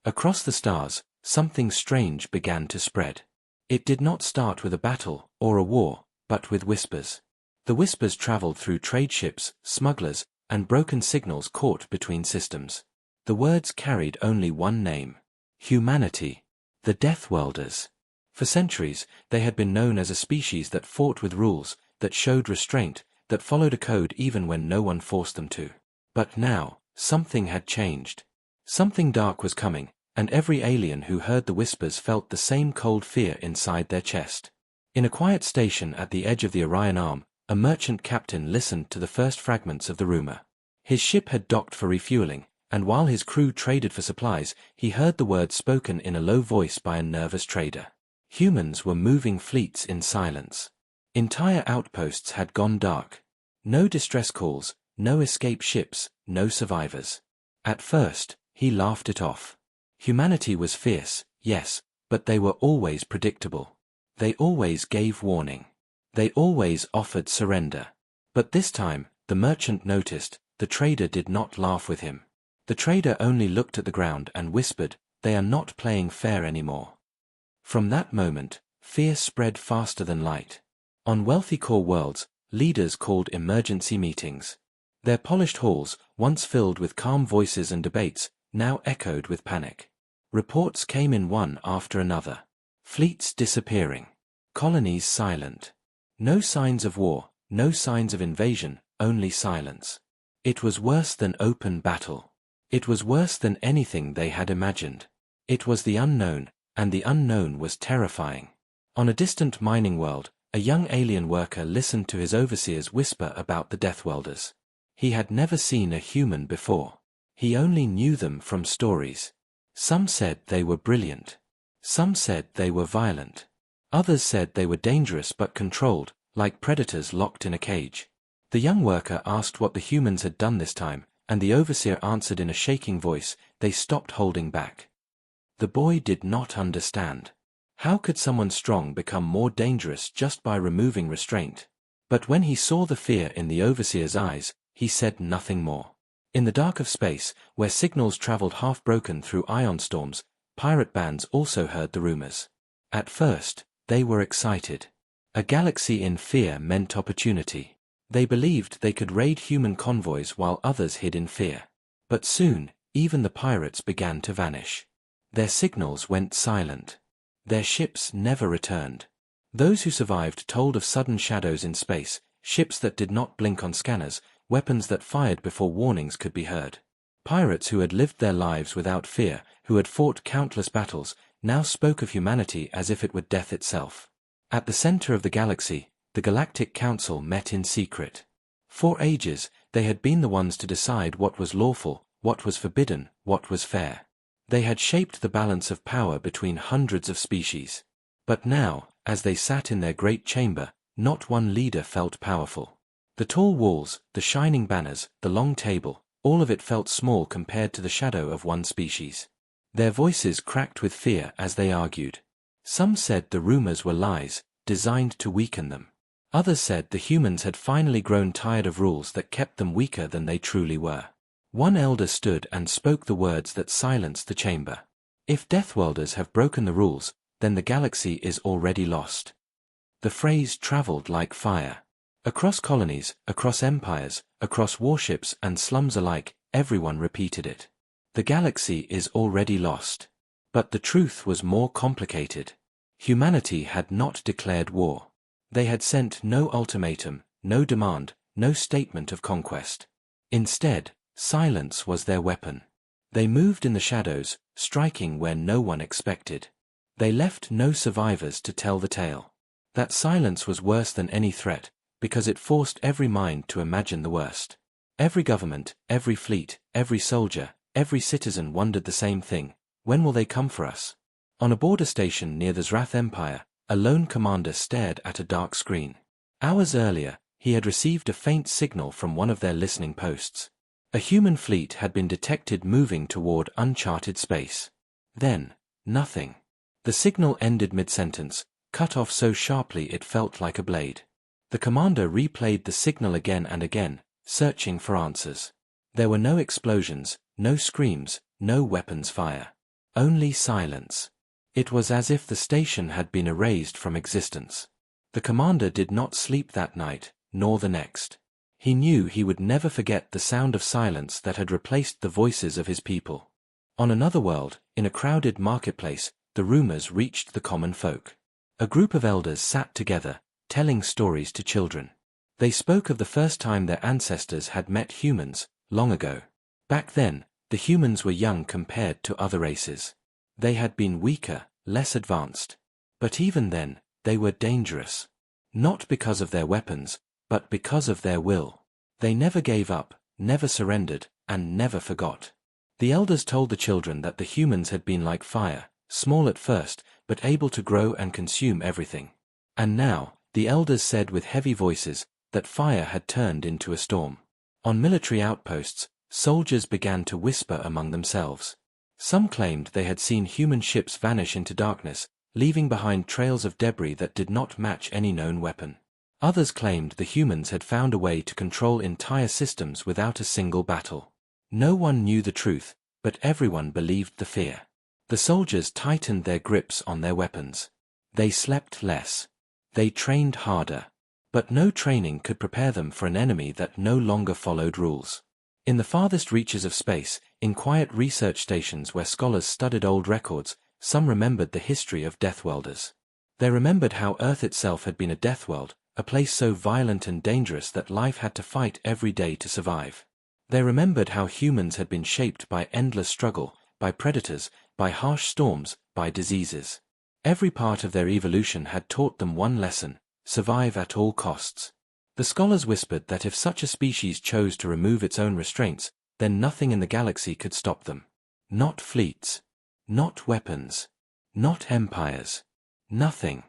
Across the stars, something strange began to spread. It did not start with a battle or a war, but with whispers. The whispers traveled through trade ships, smugglers, and broken signals caught between systems. The words carried only one name: humanity. The Deathwelders. For centuries, they had been known as a species that fought with rules, that showed restraint, that followed a code even when no one forced them to. But now, something had changed. Something dark was coming, and every alien who heard the whispers felt the same cold fear inside their chest. In a quiet station at the edge of the Orion Arm, a merchant captain listened to the first fragments of the rumor. His ship had docked for refueling, and while his crew traded for supplies, he heard the words spoken in a low voice by a nervous trader. Humans were moving fleets in silence. Entire outposts had gone dark. No distress calls, no escape ships, no survivors. At first, he laughed it off. Humanity was fierce, yes, but they were always predictable. They always gave warning. They always offered surrender. But this time, the merchant noticed, the trader did not laugh with him. The trader only looked at the ground and whispered, "They are not playing fair anymore." From that moment, fear spread faster than light. On wealthy core worlds, leaders called emergency meetings. Their polished halls, once filled with calm voices and debates, now echoed with panic. Reports came in one after another. Fleets disappearing. Colonies silent. No signs of war, no signs of invasion, only silence. It was worse than open battle. It was worse than anything they had imagined. It was the unknown, and the unknown was terrifying. On a distant mining world, a young alien worker listened to his overseers whisper about the Deathwelders. He had never seen a human before. He only knew them from stories. Some said they were brilliant. Some said they were violent. Others said they were dangerous but controlled, like predators locked in a cage. The young worker asked what the humans had done this time, and the overseer answered in a shaking voice, "They stopped holding back." The boy did not understand. How could someone strong become more dangerous just by removing restraint? But when he saw the fear in the overseer's eyes, he said nothing more. In the dark of space, where signals traveled half-broken through ion storms, pirate bands also heard the rumors. At first, they were excited. A galaxy in fear meant opportunity. They believed they could raid human convoys while others hid in fear. But soon, even the pirates began to vanish. Their signals went silent. Their ships never returned. Those who survived told of sudden shadows in space, ships that did not blink on scanners, weapons that fired before warnings could be heard. Pirates who had lived their lives without fear, who had fought countless battles, now spoke of humanity as if it were death itself. At the center of the galaxy, the Galactic Council met in secret. For ages, they had been the ones to decide what was lawful, what was forbidden, what was fair. They had shaped the balance of power between hundreds of species. But now, as they sat in their great chamber, not one leader felt powerful. The tall walls, the shining banners, the long table, all of it felt small compared to the shadow of one species. Their voices cracked with fear as they argued. Some said the rumors were lies, designed to weaken them. Others said the humans had finally grown tired of rules that kept them weaker than they truly were. One elder stood and spoke the words that silenced the chamber. "If Deathwelders have broken the rules, then the galaxy is already lost." The phrase traveled like fire. Across colonies, across empires, across warships and slums alike, everyone repeated it. The galaxy is already lost. But the truth was more complicated. Humanity had not declared war. They had sent no ultimatum, no demand, no statement of conquest. Instead, silence was their weapon. They moved in the shadows, striking where no one expected. They left no survivors to tell the tale. That silence was worse than any threat, because it forced every mind to imagine the worst. Every government, every fleet, every soldier, every citizen wondered the same thing: when will they come for us? On a border station near the Zrath Empire, a lone commander stared at a dark screen. Hours earlier, he had received a faint signal from one of their listening posts. A human fleet had been detected moving toward uncharted space. Then, nothing. The signal ended mid-sentence, cut off so sharply it felt like a blade. The commander replayed the signal again and again, searching for answers. There were no explosions, no screams, no weapons fire. Only silence. It was as if the station had been erased from existence. The commander did not sleep that night, nor the next. He knew he would never forget the sound of silence that had replaced the voices of his people. On another world, in a crowded marketplace, the rumors reached the common folk. A group of elders sat together, telling stories to children. They spoke of the first time their ancestors had met humans, long ago. Back then, the humans were young compared to other races. They had been weaker, less advanced. But even then, they were dangerous. Not because of their weapons, but because of their will. They never gave up, never surrendered, and never forgot. The elders told the children that the humans had been like fire, small at first, but able to grow and consume everything. And now, the elders said with heavy voices, that fire had turned into a storm. On military outposts, soldiers began to whisper among themselves. Some claimed they had seen human ships vanish into darkness, leaving behind trails of debris that did not match any known weapon. Others claimed the humans had found a way to control entire systems without a single battle. No one knew the truth, but everyone believed the fear. The soldiers tightened their grips on their weapons. They slept less. They trained harder. But no training could prepare them for an enemy that no longer followed rules. In the farthest reaches of space, in quiet research stations where scholars studied old records, some remembered the history of deathwelders. They remembered how Earth itself had been a deathworld, a place so violent and dangerous that life had to fight every day to survive. They remembered how humans had been shaped by endless struggle, by predators, by harsh storms, by diseases. Every part of their evolution had taught them one lesson: survive at all costs. The scholars whispered that if such a species chose to remove its own restraints, then nothing in the galaxy could stop them. Not fleets. Not weapons. Not empires. Nothing.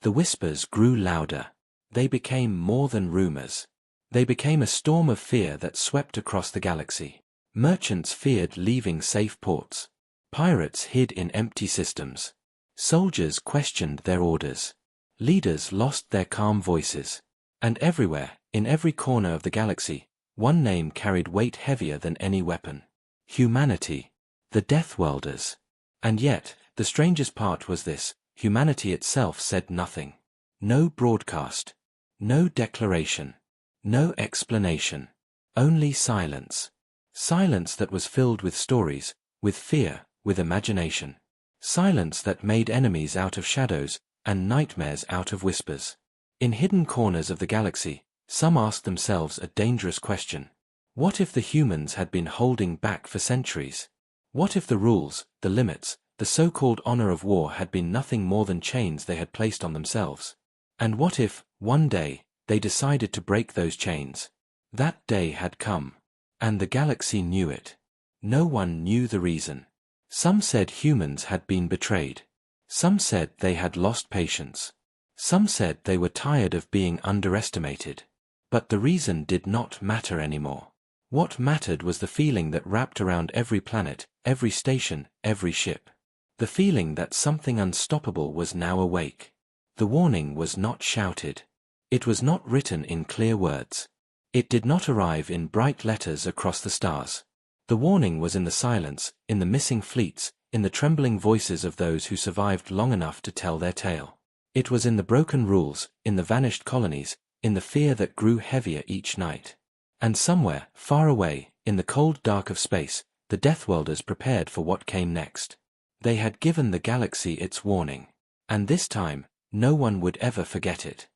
The whispers grew louder. They became more than rumors. They became a storm of fear that swept across the galaxy. Merchants feared leaving safe ports. Pirates hid in empty systems. Soldiers questioned their orders. Leaders lost their calm voices. And everywhere, in every corner of the galaxy, one name carried weight heavier than any weapon. Humanity. The Deathwelders. And yet, the strangest part was this: humanity itself said nothing. No broadcast. No declaration. No explanation. Only silence. Silence that was filled with stories, with fear, with imagination. Silence that made enemies out of shadows, and nightmares out of whispers. In hidden corners of the galaxy, some asked themselves a dangerous question. What if the humans had been holding back for centuries? What if the rules, the limits, the so-called honor of war had been nothing more than chains they had placed on themselves? And what if, one day, they decided to break those chains? That day had come. And the galaxy knew it. No one knew the reason. Some said humans had been betrayed. Some said they had lost patience. Some said they were tired of being underestimated. But the reason did not matter anymore. What mattered was the feeling that wrapped around every planet, every station, every ship. The feeling that something unstoppable was now awake. The warning was not shouted. It was not written in clear words. It did not arrive in bright letters across the stars. The warning was in the silence, in the missing fleets, in the trembling voices of those who survived long enough to tell their tale. It was in the broken rules, in the vanished colonies, in the fear that grew heavier each night. And somewhere, far away, in the cold dark of space, the Deathwelders prepared for what came next. They had given the galaxy its warning. And this time, no one would ever forget it.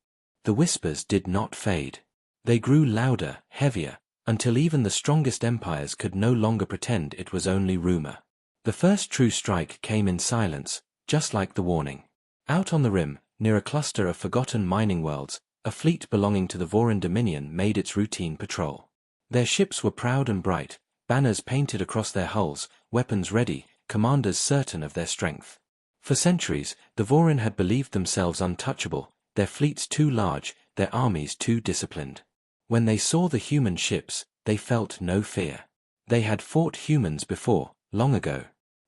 The whispers did not fade. They grew louder, heavier, until even the strongest empires could no longer pretend it was only rumor. The first true strike came in silence, just like the warning. Out on the rim, near a cluster of forgotten mining worlds, a fleet belonging to the Vorin Dominion made its routine patrol. Their ships were proud and bright, banners painted across their hulls, weapons ready, commanders certain of their strength. For centuries, the Vorin had believed themselves untouchable, their fleets too large, their armies too disciplined. When they saw the human ships, they felt no fear. They had fought humans before, long ago.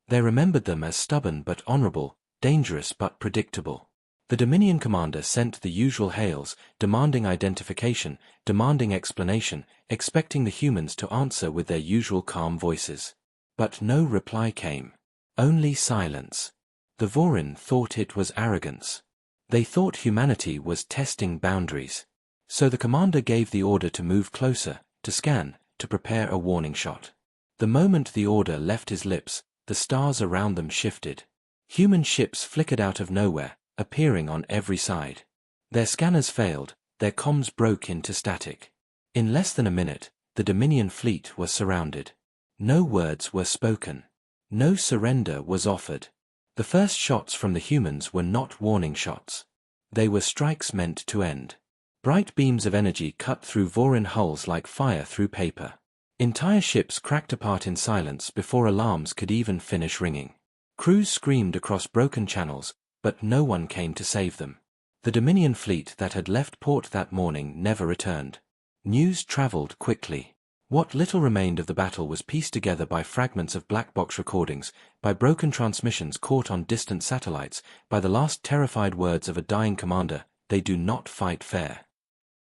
They remembered them as stubborn but honorable, dangerous but predictable. The Dominion commander sent the usual hails, demanding identification, demanding explanation, expecting the humans to answer with their usual calm voices. But no reply came. Only silence. The Vorin thought it was arrogance. They thought humanity was testing boundaries. So the commander gave the order to move closer, to scan, to prepare a warning shot. The moment the order left his lips, the stars around them shifted. Human ships flickered out of nowhere, appearing on every side. Their scanners failed, their comms broke into static. In less than a minute, the Dominion fleet was surrounded. No words were spoken. No surrender was offered. The first shots from the humans were not warning shots. They were strikes meant to end. Bright beams of energy cut through Vorin hulls like fire through paper. Entire ships cracked apart in silence before alarms could even finish ringing. Crews screamed across broken channels, but no one came to save them. The Dominion fleet that had left port that morning never returned. News traveled quickly. What little remained of the battle was pieced together by fragments of black box recordings, by broken transmissions caught on distant satellites, by the last terrified words of a dying commander, "They do not fight fair."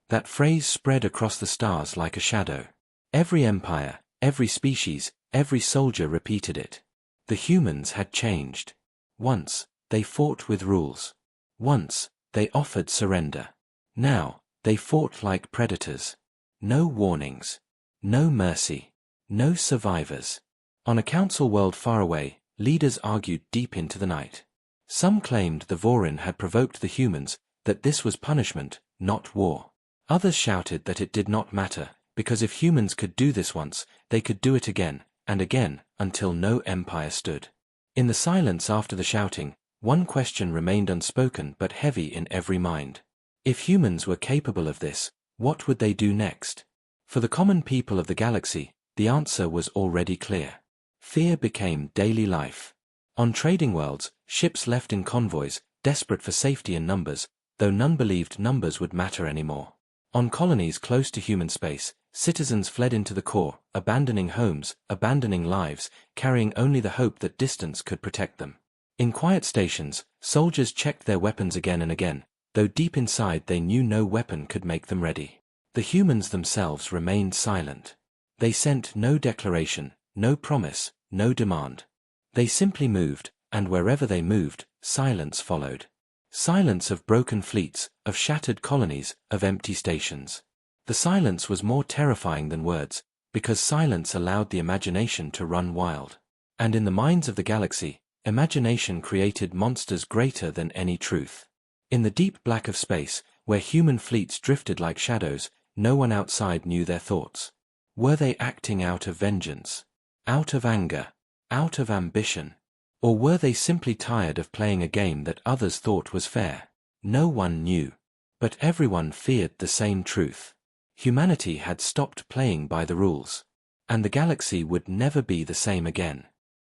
That phrase spread across the stars like a shadow. Every empire, every species, every soldier repeated it. The humans had changed. Once, they fought with rules. Once, they offered surrender. Now, they fought like predators. No warnings. No mercy. No survivors. On a council world far away, leaders argued deep into the night. Some claimed the Vorin had provoked the humans, that this was punishment, not war. Others shouted that it did not matter, because if humans could do this once, they could do it again, and again, until no empire stood. In the silence after the shouting, one question remained unspoken but heavy in every mind. If humans were capable of this, what would they do next? For the common people of the galaxy, the answer was already clear. Fear became daily life. On trading worlds, ships left in convoys, desperate for safety in numbers, though none believed numbers would matter anymore. On colonies close to human space, citizens fled into the core, abandoning homes, abandoning lives, carrying only the hope that distance could protect them. In quiet stations, soldiers checked their weapons again and again, though deep inside they knew no weapon could make them ready. The humans themselves remained silent. They sent no declaration, no promise, no demand. They simply moved, and wherever they moved, silence followed. Silence of broken fleets, of shattered colonies, of empty stations. The silence was more terrifying than words, because silence allowed the imagination to run wild. And in the minds of the galaxy, imagination created monsters greater than any truth. In the deep black of space, where human fleets drifted like shadows, no one outside knew their thoughts. Were they acting out of vengeance? Out of anger? Out of ambition? Or were they simply tired of playing a game that others thought was fair? No one knew. But everyone feared the same truth. Humanity had stopped playing by the rules. And the galaxy would never be the same again.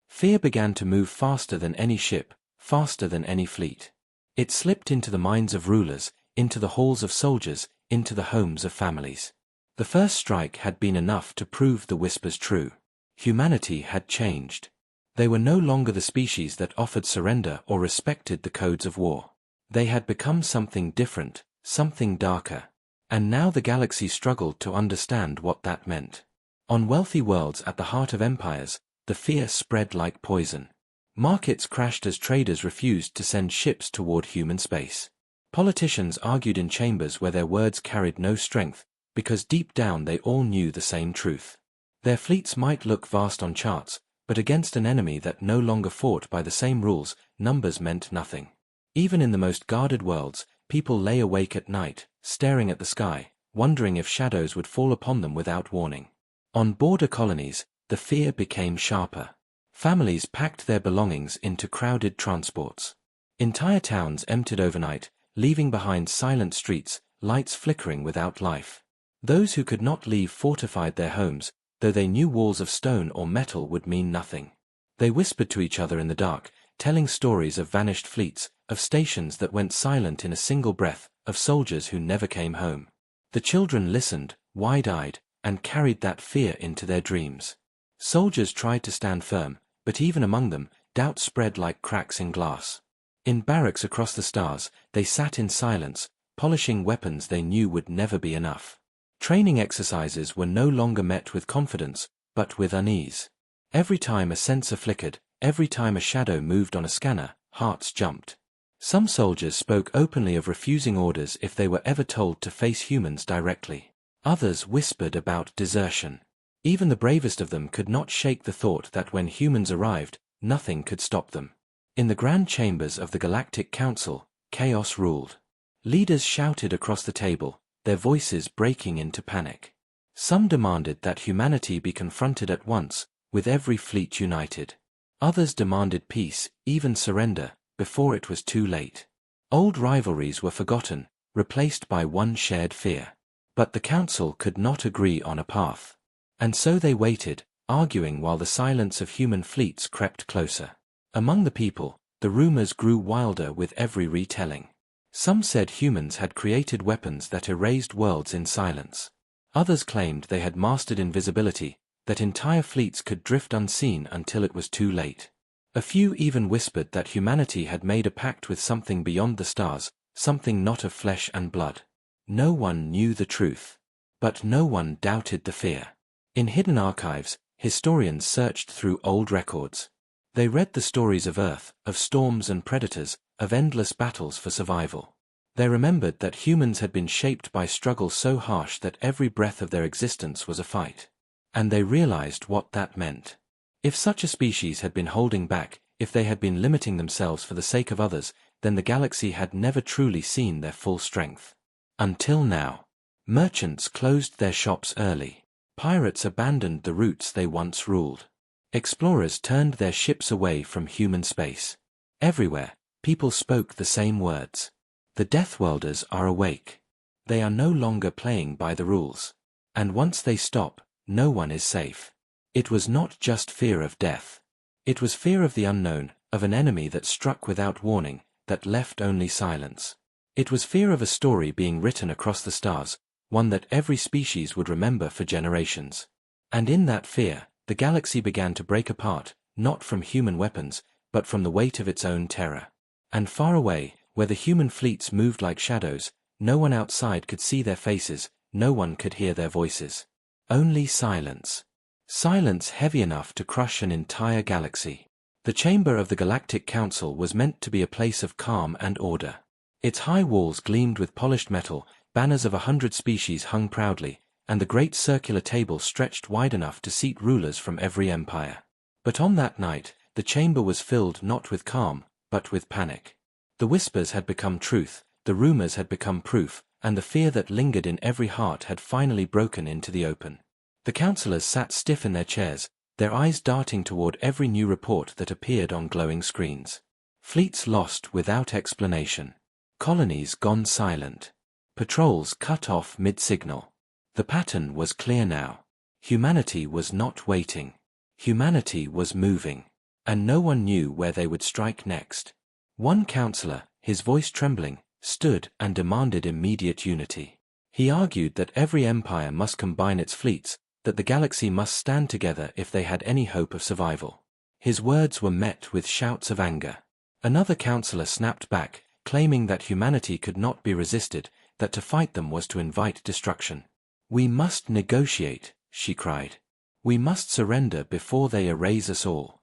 Fear began to move faster than any ship, faster than any fleet. It slipped into the minds of rulers, into the halls of soldiers, into the homes of families. The first strike had been enough to prove the whispers true. Humanity had changed. They were no longer the species that offered surrender or respected the codes of war. They had become something different, something darker. And now the galaxy struggled to understand what that meant. On wealthy worlds at the heart of empires, the fear spread like poison. Markets crashed as traders refused to send ships toward human space. Politicians argued in chambers where their words carried no strength, because deep down they all knew the same truth. Their fleets might look vast on charts, but against an enemy that no longer fought by the same rules, numbers meant nothing. Even in the most guarded worlds, people lay awake at night, staring at the sky, wondering if shadows would fall upon them without warning. On border colonies, the fear became sharper. Families packed their belongings into crowded transports. Entire towns emptied overnight, leaving behind silent streets, lights flickering without life. Those who could not leave fortified their homes, though they knew walls of stone or metal would mean nothing. They whispered to each other in the dark, telling stories of vanished fleets, of stations that went silent in a single breath, of soldiers who never came home. The children listened, wide-eyed, and carried that fear into their dreams. Soldiers tried to stand firm, but even among them, doubt spread like cracks in glass. In barracks across the stars, they sat in silence, polishing weapons they knew would never be enough. Training exercises were no longer met with confidence, but with unease. Every time a sensor flickered, every time a shadow moved on a scanner, hearts jumped. Some soldiers spoke openly of refusing orders if they were ever told to face humans directly. Others whispered about desertion. Even the bravest of them could not shake the thought that when humans arrived, nothing could stop them. In the grand chambers of the Galactic Council, chaos ruled. Leaders shouted across the table, their voices breaking into panic. Some demanded that humanity be confronted at once, with every fleet united. Others demanded peace, even surrender, before it was too late. Old rivalries were forgotten, replaced by one shared fear. But the council could not agree on a path. And so they waited, arguing while the silence of human fleets crept closer. Among the people, the rumors grew wilder with every retelling. Some said humans had created weapons that erased worlds in silence. Others claimed they had mastered invisibility, that entire fleets could drift unseen until it was too late. A few even whispered that humanity had made a pact with something beyond the stars, something not of flesh and blood. No one knew the truth. But no one doubted the fear. In hidden archives, historians searched through old records. They read the stories of Earth, of storms and predators, of endless battles for survival. They remembered that humans had been shaped by struggles so harsh that every breath of their existence was a fight. And they realized what that meant. If such a species had been holding back, if they had been limiting themselves for the sake of others, then the galaxy had never truly seen their full strength. Until now. Merchants closed their shops early. Pirates abandoned the routes they once ruled. Explorers turned their ships away from human space. Everywhere, people spoke the same words. The Deathworlders are awake. They are no longer playing by the rules. And once they stop, no one is safe. It was not just fear of death. It was fear of the unknown, of an enemy that struck without warning, that left only silence. It was fear of a story being written across the stars, one that every species would remember for generations. And in that fear, the galaxy began to break apart, not from human weapons, but from the weight of its own terror. And far away, where the human fleets moved like shadows, no one outside could see their faces, no one could hear their voices. Only silence. Silence heavy enough to crush an entire galaxy. The chamber of the Galactic Council was meant to be a place of calm and order. Its high walls gleamed with polished metal, banners of 100 species hung proudly, and the great circular table stretched wide enough to seat rulers from every empire. But on that night, the chamber was filled not with calm, but with panic. The whispers had become truth, the rumors had become proof, and the fear that lingered in every heart had finally broken into the open. The councillors sat stiff in their chairs, their eyes darting toward every new report that appeared on glowing screens. Fleets lost without explanation. Colonies gone silent. Patrols cut off mid-signal. The pattern was clear now. Humanity was not waiting. Humanity was moving. And no one knew where they would strike next. One councillor, his voice trembling, stood and demanded immediate unity. He argued that every empire must combine its fleets, that the galaxy must stand together if they had any hope of survival. His words were met with shouts of anger. Another councillor snapped back, claiming that humanity could not be resisted, that to fight them was to invite destruction. "We must negotiate," she cried. "We must surrender before they erase us all."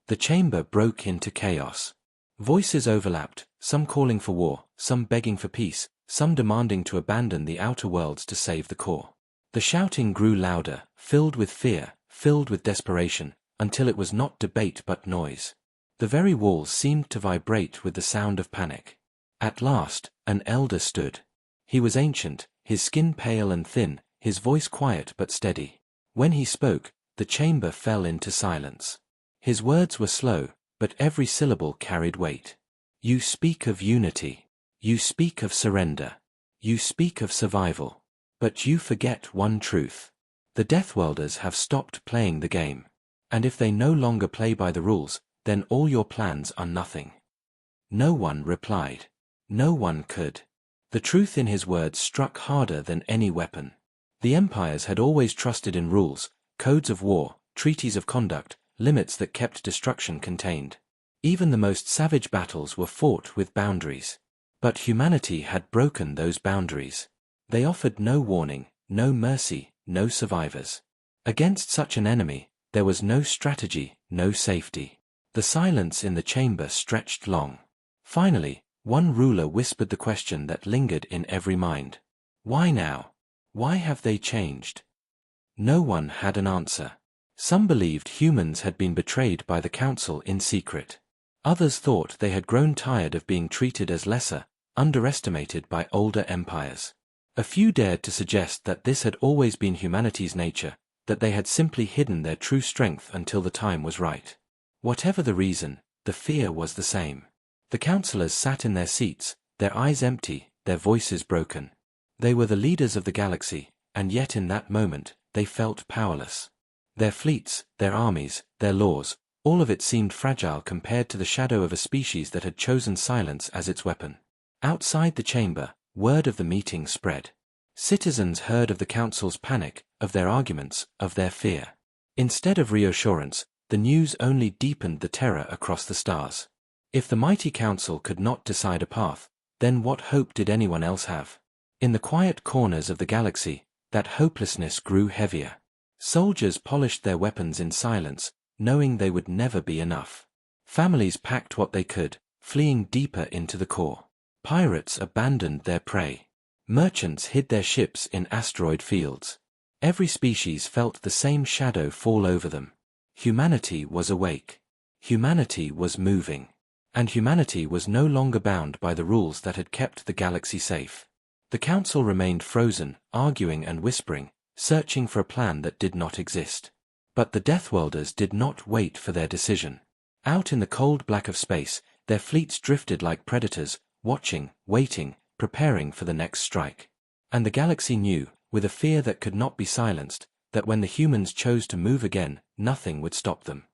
The chamber broke into chaos. Voices overlapped, some calling for war, some begging for peace, some demanding to abandon the outer worlds to save the core. The shouting grew louder, filled with fear, filled with desperation, until it was not debate but noise. The very walls seemed to vibrate with the sound of panic. At last, an elder stood. He was ancient, his skin pale and thin, his voice quiet but steady. When he spoke, the chamber fell into silence. His words were slow, but every syllable carried weight. "You speak of unity. You speak of surrender. You speak of survival. But you forget one truth. The Deathworlders have stopped playing the game. And if they no longer play by the rules, then all your plans are nothing." No one replied. No one could. The truth in his words struck harder than any weapon. The empires had always trusted in rules, codes of war, treaties of conduct, limits that kept destruction contained. Even the most savage battles were fought with boundaries. But humanity had broken those boundaries. They offered no warning, no mercy, no survivors. Against such an enemy, there was no strategy, no safety. The silence in the chamber stretched long. Finally, one ruler whispered the question that lingered in every mind. Why now? Why have they changed? No one had an answer. Some believed humans had been betrayed by the council in secret. Others thought they had grown tired of being treated as lesser, underestimated by older empires. A few dared to suggest that this had always been humanity's nature, that they had simply hidden their true strength until the time was right. Whatever the reason, the fear was the same. The councillors sat in their seats, their eyes empty, their voices broken. They were the leaders of the galaxy, and yet in that moment, they felt powerless. Their fleets, their armies, their laws, all of it seemed fragile compared to the shadow of a species that had chosen silence as its weapon. Outside the chamber, word of the meeting spread. Citizens heard of the council's panic, of their arguments, of their fear. Instead of reassurance, the news only deepened the terror across the stars. If the mighty council could not decide a path, then what hope did anyone else have? In the quiet corners of the galaxy, that hopelessness grew heavier. Soldiers polished their weapons in silence, knowing they would never be enough. Families packed what they could, fleeing deeper into the core. Pirates abandoned their prey. Merchants hid their ships in asteroid fields. Every species felt the same shadow fall over them. Humanity was awake. Humanity was moving. And humanity was no longer bound by the rules that had kept the galaxy safe. The council remained frozen, arguing and whispering, searching for a plan that did not exist. But the Deathworlders did not wait for their decision. Out in the cold black of space, their fleets drifted like predators, watching, waiting, preparing for the next strike. And the galaxy knew, with a fear that could not be silenced, that when the humans chose to move again, nothing would stop them.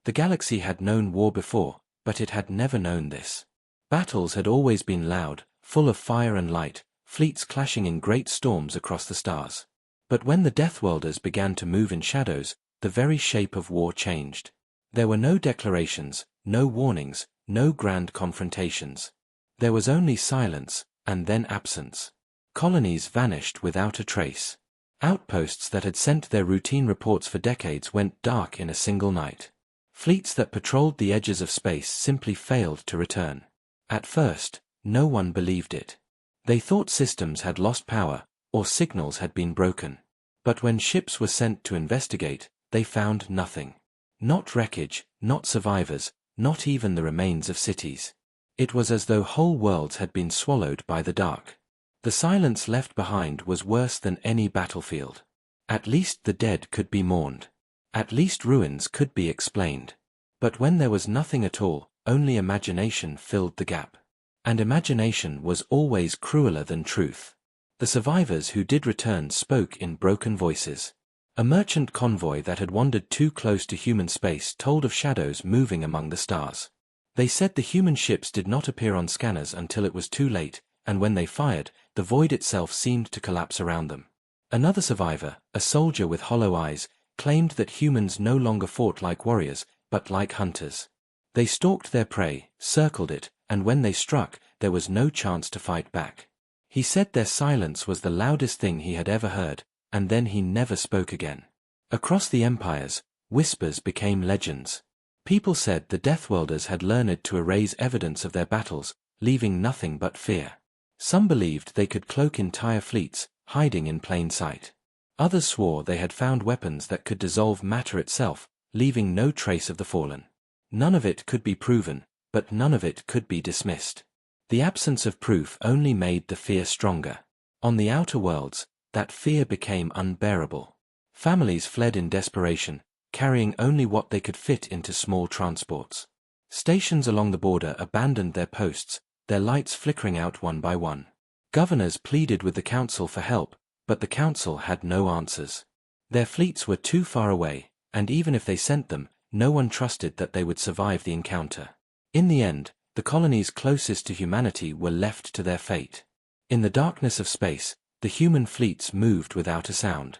The galaxy had known war before, but it had never known this. Battles had always been loud, full of fire and light, fleets clashing in great storms across the stars. But when the Deathworlders began to move in shadows, the very shape of war changed. There were no declarations, no warnings, no grand confrontations. There was only silence, and then absence. Colonies vanished without a trace. Outposts that had sent their routine reports for decades went dark in a single night. Fleets that patrolled the edges of space simply failed to return. At first, no one believed it. They thought systems had lost power, or signals had been broken. But when ships were sent to investigate, they found nothing. Not wreckage, not survivors, not even the remains of cities. It was as though whole worlds had been swallowed by the dark. The silence left behind was worse than any battlefield. At least the dead could be mourned. At least ruins could be explained. But when there was nothing at all, only imagination filled the gap. And imagination was always crueler than truth. The survivors who did return spoke in broken voices. A merchant convoy that had wandered too close to human space told of shadows moving among the stars. They said the human ships did not appear on scanners until it was too late, and when they fired, the void itself seemed to collapse around them. Another survivor, a soldier with hollow eyes, claimed that humans no longer fought like warriors, but like hunters. They stalked their prey, circled it, and when they struck, there was no chance to fight back. He said their silence was the loudest thing he had ever heard, and then he never spoke again. Across the empires, whispers became legends. People said the Deathworlders had learned to erase evidence of their battles, leaving nothing but fear. Some believed they could cloak entire fleets, hiding in plain sight. Others swore they had found weapons that could dissolve matter itself, leaving no trace of the fallen. None of it could be proven, but none of it could be dismissed. The absence of proof only made the fear stronger. On the outer worlds, that fear became unbearable. Families fled in desperation, carrying only what they could fit into small transports. Stations along the border abandoned their posts, their lights flickering out one by one. Governors pleaded with the council for help, but the council had no answers. Their fleets were too far away, and even if they sent them, no one trusted that they would survive the encounter. In the end, the colonies closest to humanity were left to their fate. In the darkness of space, the human fleets moved without a sound.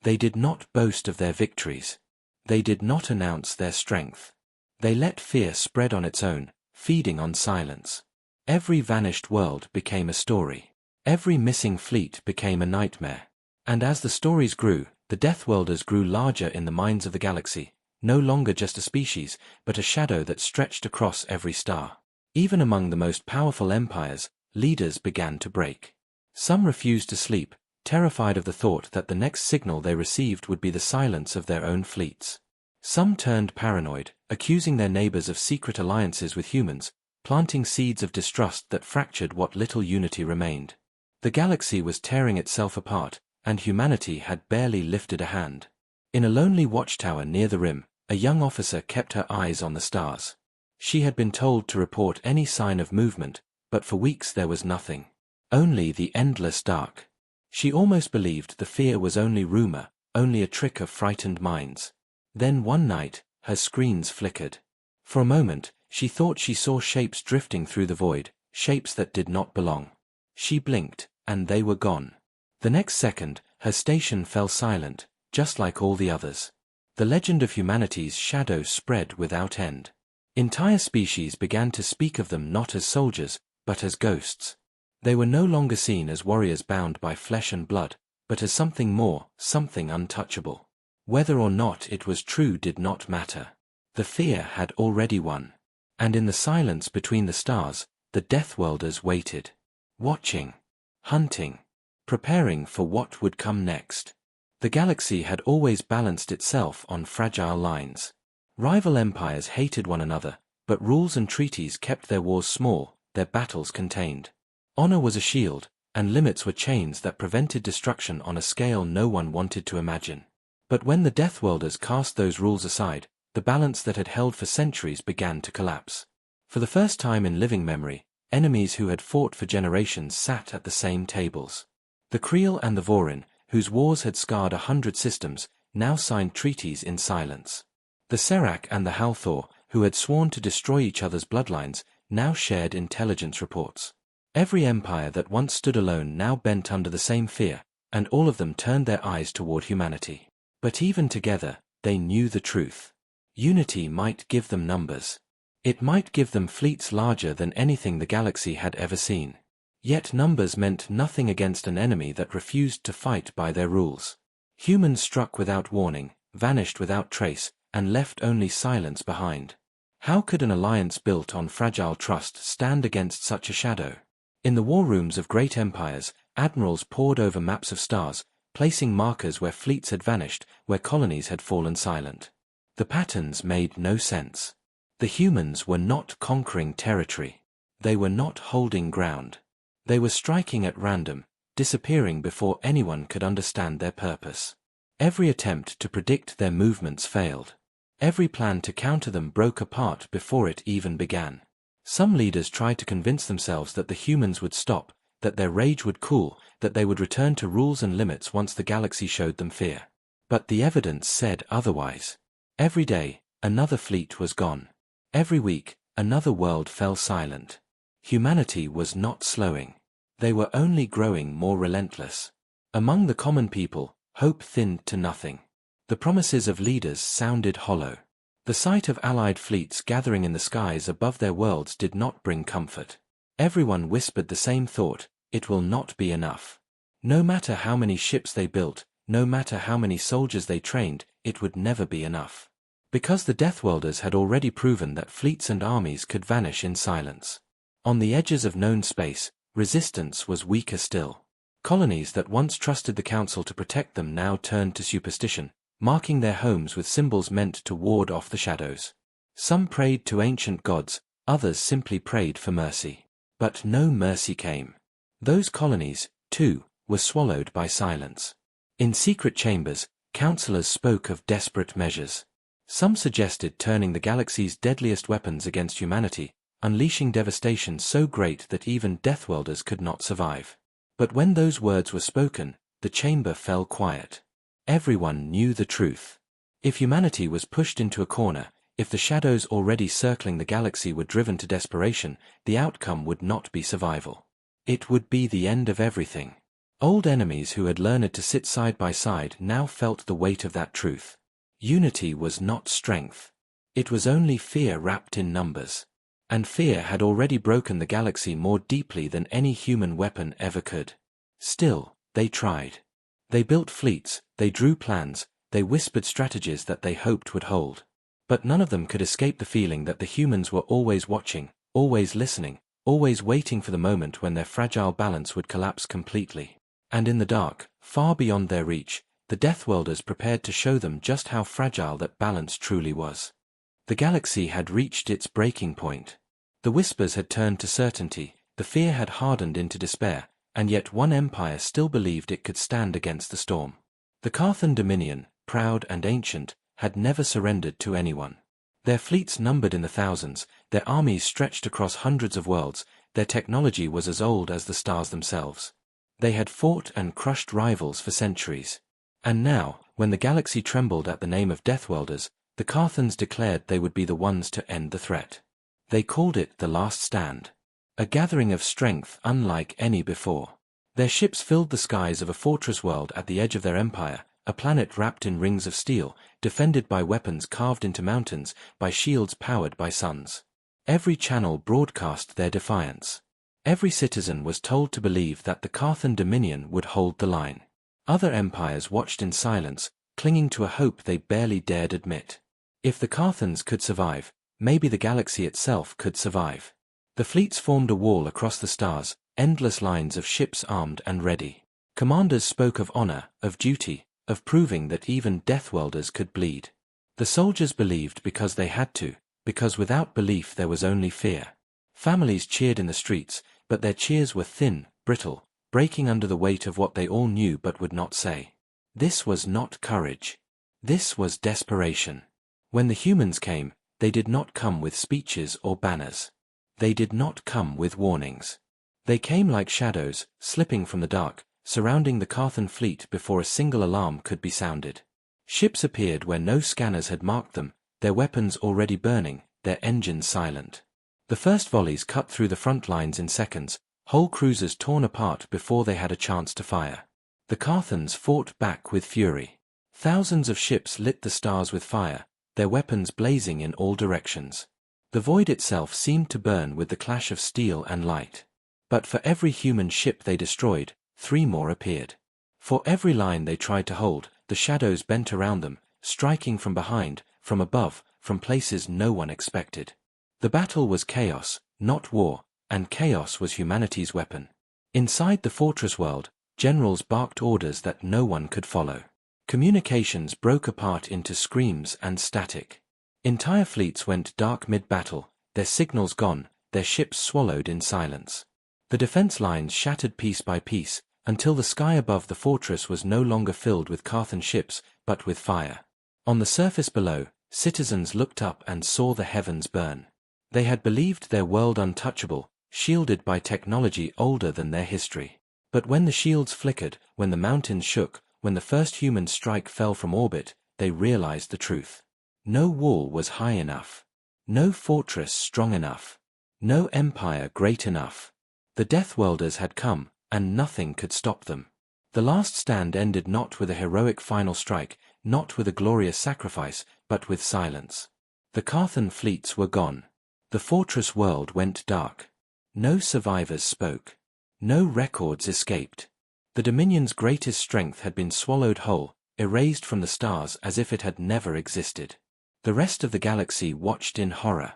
They did not boast of their victories. They did not announce their strength. They let fear spread on its own, feeding on silence. Every vanished world became a story. Every missing fleet became a nightmare. And as the stories grew, the Deathworlders grew larger in the minds of the galaxy, no longer just a species, but a shadow that stretched across every star. Even among the most powerful empires, leaders began to break. Some refused to sleep, terrified of the thought that the next signal they received would be the silence of their own fleets. Some turned paranoid, accusing their neighbors of secret alliances with humans, planting seeds of distrust that fractured what little unity remained. The galaxy was tearing itself apart, and humanity had barely lifted a hand. In a lonely watchtower near the rim, a young officer kept her eyes on the stars. She had been told to report any sign of movement, but for weeks there was nothing. Only the endless dark. She almost believed the fear was only rumor, only a trick of frightened minds. Then one night, her screens flickered. For a moment, she thought she saw shapes drifting through the void, shapes that did not belong. She blinked, and they were gone. The next second, her station fell silent, just like all the others. The legend of humanity's shadow spread without end. Entire species began to speak of them not as soldiers, but as ghosts. They were no longer seen as warriors bound by flesh and blood, but as something more, something untouchable. Whether or not it was true did not matter. The fear had already won. And in the silence between the stars, the Deathworlders waited. Watching. Hunting. Preparing for what would come next. The galaxy had always balanced itself on fragile lines. Rival empires hated one another, but rules and treaties kept their wars small, their battles contained. Honor was a shield, and limits were chains that prevented destruction on a scale no one wanted to imagine. But when the Deathworlders cast those rules aside, the balance that had held for centuries began to collapse. For the first time in living memory, enemies who had fought for generations sat at the same tables. The Creel and the Vorin, whose wars had scarred 100 systems, now signed treaties in silence. The Serac and the Halthor, who had sworn to destroy each other's bloodlines, now shared intelligence reports. Every empire that once stood alone now bent under the same fear, and all of them turned their eyes toward humanity. But even together, they knew the truth. Unity might give them numbers. It might give them fleets larger than anything the galaxy had ever seen. Yet numbers meant nothing against an enemy that refused to fight by their rules. Humans struck without warning, vanished without trace, and left only silence behind. How could an alliance built on fragile trust stand against such a shadow? In the war rooms of great empires, admirals pored over maps of stars, placing markers where fleets had vanished, where colonies had fallen silent. The patterns made no sense. The humans were not conquering territory. They were not holding ground. They were striking at random, disappearing before anyone could understand their purpose. Every attempt to predict their movements failed. Every plan to counter them broke apart before it even began. Some leaders tried to convince themselves that the humans would stop, that their rage would cool, that they would return to rules and limits once the galaxy showed them fear. But the evidence said otherwise. Every day, another fleet was gone. Every week, another world fell silent. Humanity was not slowing. They were only growing more relentless. Among the common people, hope thinned to nothing. The promises of leaders sounded hollow. The sight of allied fleets gathering in the skies above their worlds did not bring comfort. Everyone whispered the same thought: it will not be enough. No matter how many ships they built, no matter how many soldiers they trained, it would never be enough. Because the Deathworlders had already proven that fleets and armies could vanish in silence. On the edges of known space, resistance was weaker still. Colonies that once trusted the Council to protect them now turned to superstition, marking their homes with symbols meant to ward off the shadows. Some prayed to ancient gods, others simply prayed for mercy. But no mercy came. Those colonies, too, were swallowed by silence. In secret chambers, counselors spoke of desperate measures. Some suggested turning the galaxy's deadliest weapons against humanity, unleashing devastation so great that even Deathworlders could not survive. But when those words were spoken, the chamber fell quiet. Everyone knew the truth. If humanity was pushed into a corner, if the shadows already circling the galaxy were driven to desperation, the outcome would not be survival. It would be the end of everything. Old enemies who had learned to sit side by side now felt the weight of that truth. Unity was not strength. It was only fear wrapped in numbers. And fear had already broken the galaxy more deeply than any human weapon ever could. Still, they tried. They built fleets, they drew plans, they whispered strategies that they hoped would hold. But none of them could escape the feeling that the humans were always watching, always listening, always waiting for the moment when their fragile balance would collapse completely. And in the dark, far beyond their reach, the Deathworlders prepared to show them just how fragile that balance truly was. The galaxy had reached its breaking point. The whispers had turned to certainty, the fear had hardened into despair, and yet one empire still believed it could stand against the storm. The Carthan Dominion, proud and ancient, had never surrendered to anyone. Their fleets numbered in the thousands, their armies stretched across hundreds of worlds, their technology was as old as the stars themselves. They had fought and crushed rivals for centuries. And now, when the galaxy trembled at the name of Deathworlders, the Carthans declared they would be the ones to end the threat. They called it the Last Stand. A gathering of strength unlike any before. Their ships filled the skies of a fortress world at the edge of their empire, a planet wrapped in rings of steel, defended by weapons carved into mountains, by shields powered by suns. Every channel broadcast their defiance. Every citizen was told to believe that the Carthan Dominion would hold the line. Other empires watched in silence, clinging to a hope they barely dared admit. If the Carthans could survive, maybe the galaxy itself could survive. The fleets formed a wall across the stars, endless lines of ships armed and ready. Commanders spoke of honor, of duty, of proving that even Deathworlders could bleed. The soldiers believed because they had to, because without belief there was only fear. Families cheered in the streets, but their cheers were thin, brittle, breaking under the weight of what they all knew but would not say. This was not courage. This was desperation. When the humans came, they did not come with speeches or banners. They did not come with warnings. They came like shadows, slipping from the dark, surrounding the Carthan fleet before a single alarm could be sounded. Ships appeared where no scanners had marked them, their weapons already burning, their engines silent. The first volleys cut through the front lines in seconds, whole cruisers torn apart before they had a chance to fire. The Carthans fought back with fury. Thousands of ships lit the stars with fire, their weapons blazing in all directions. The void itself seemed to burn with the clash of steel and light. But for every human ship they destroyed, 3 more appeared. For every line they tried to hold, the shadows bent around them, striking from behind, from above, from places no one expected. The battle was chaos, not war, and chaos was humanity's weapon. Inside the fortress world, generals barked orders that no one could follow. Communications broke apart into screams and static. Entire fleets went dark mid-battle, their signals gone, their ships swallowed in silence. The defense lines shattered piece by piece, until the sky above the fortress was no longer filled with Carthan ships, but with fire. On the surface below, citizens looked up and saw the heavens burn. They had believed their world untouchable, shielded by technology older than their history. But when the shields flickered, when the mountains shook, when the first human strike fell from orbit, they realized the truth. No wall was high enough. No fortress strong enough. No empire great enough. The Deathworlders had come, and nothing could stop them. The last stand ended not with a heroic final strike, not with a glorious sacrifice, but with silence. The Carthan fleets were gone. The fortress world went dark. No survivors spoke. No records escaped. The Dominion's greatest strength had been swallowed whole, erased from the stars as if it had never existed. The rest of the galaxy watched in horror.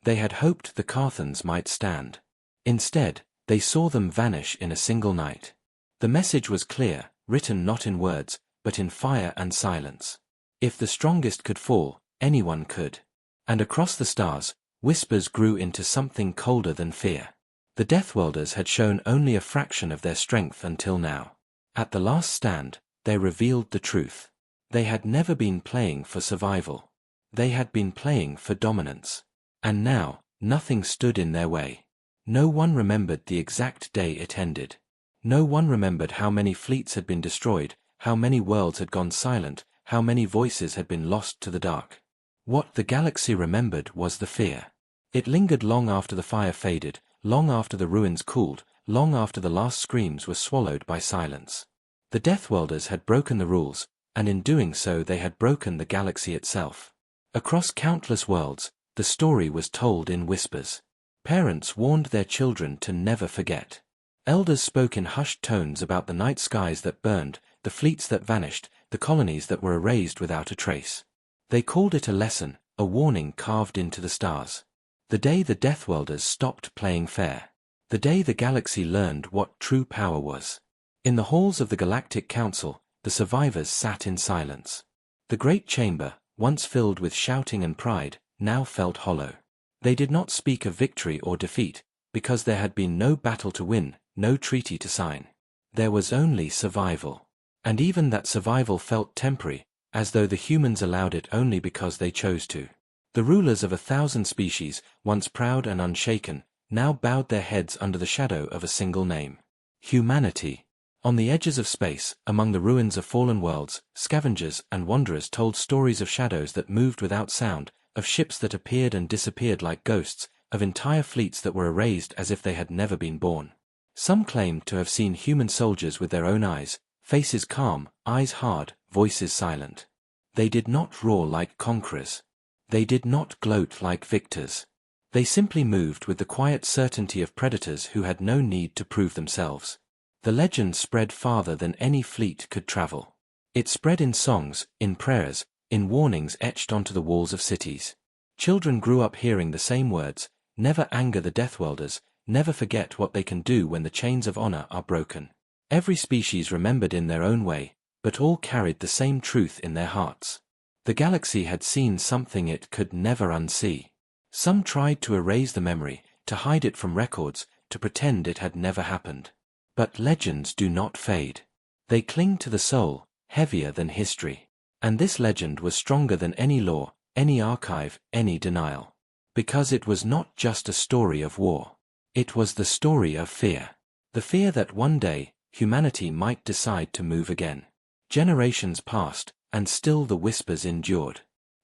They had hoped the Carthans might stand. Instead, they saw them vanish in a single night. The message was clear, written not in words, but in fire and silence. If the strongest could fall, anyone could. And across the stars, whispers grew into something colder than fear. The Deathworlders had shown only a fraction of their strength until now. At the last stand, they revealed the truth. They had never been playing for survival. They had been playing for dominance. And now, nothing stood in their way. No one remembered the exact day it ended. No one remembered how many fleets had been destroyed, how many worlds had gone silent, how many voices had been lost to the dark. What the galaxy remembered was the fear. It lingered long after the fire faded, long after the ruins cooled, long after the last screams were swallowed by silence. The Deathworlders had broken the rules, and in doing so they had broken the galaxy itself. Across countless worlds, the story was told in whispers. Parents warned their children to never forget. Elders spoke in hushed tones about the night skies that burned, the fleets that vanished, the colonies that were erased without a trace. They called it a lesson, a warning carved into the stars. The day the Deathwelders stopped playing fair. The day the galaxy learned what true power was. In the halls of the Galactic Council, the survivors sat in silence. The great chamber, once filled with shouting and pride, now felt hollow. They did not speak of victory or defeat, because there had been no battle to win, no treaty to sign. There was only survival. And even that survival felt temporary, as though the humans allowed it only because they chose to. The rulers of 1,000 species, once proud and unshaken, now bowed their heads under the shadow of a single name. Humanity. On the edges of space, among the ruins of fallen worlds, scavengers and wanderers told stories of shadows that moved without sound, of ships that appeared and disappeared like ghosts, of entire fleets that were erased as if they had never been born. Some claimed to have seen human soldiers with their own eyes, faces calm, eyes hard, voices silent. They did not roar like conquerors. They did not gloat like victors. They simply moved with the quiet certainty of predators who had no need to prove themselves. The legend spread farther than any fleet could travel. It spread in songs, in prayers, in warnings etched onto the walls of cities. Children grew up hearing the same words: never anger the Deathwelders, never forget what they can do when the chains of honor are broken. Every species remembered in their own way, but all carried the same truth in their hearts. The galaxy had seen something it could never unsee. Some tried to erase the memory, to hide it from records, to pretend it had never happened. But legends do not fade. They cling to the soul, heavier than history. And this legend was stronger than any law, any archive, any denial. Because it was not just a story of war. It was the story of fear. The fear that one day, humanity might decide to move again. Generations passed, and still the whispers endured.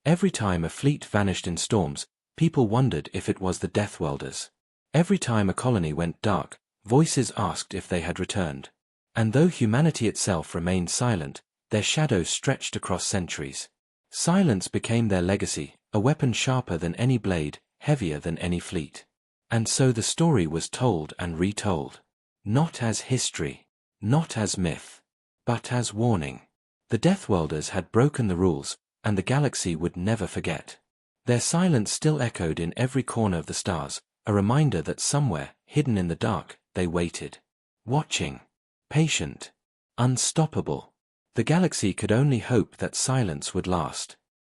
Every time a fleet vanished in storms, people wondered if it was the Deathwelders. Every time a colony went dark, voices asked if they had returned. And though humanity itself remained silent, their shadows stretched across centuries. Silence became their legacy, a weapon sharper than any blade, heavier than any fleet. And so the story was told and retold. Not as history, not as myth, but as warning. The Deathwelders had broken the rules, and the galaxy would never forget. Their silence still echoed in every corner of the stars, a reminder that somewhere, hidden in the dark, they waited. Watching. Patient. Unstoppable. The galaxy could only hope that silence would last.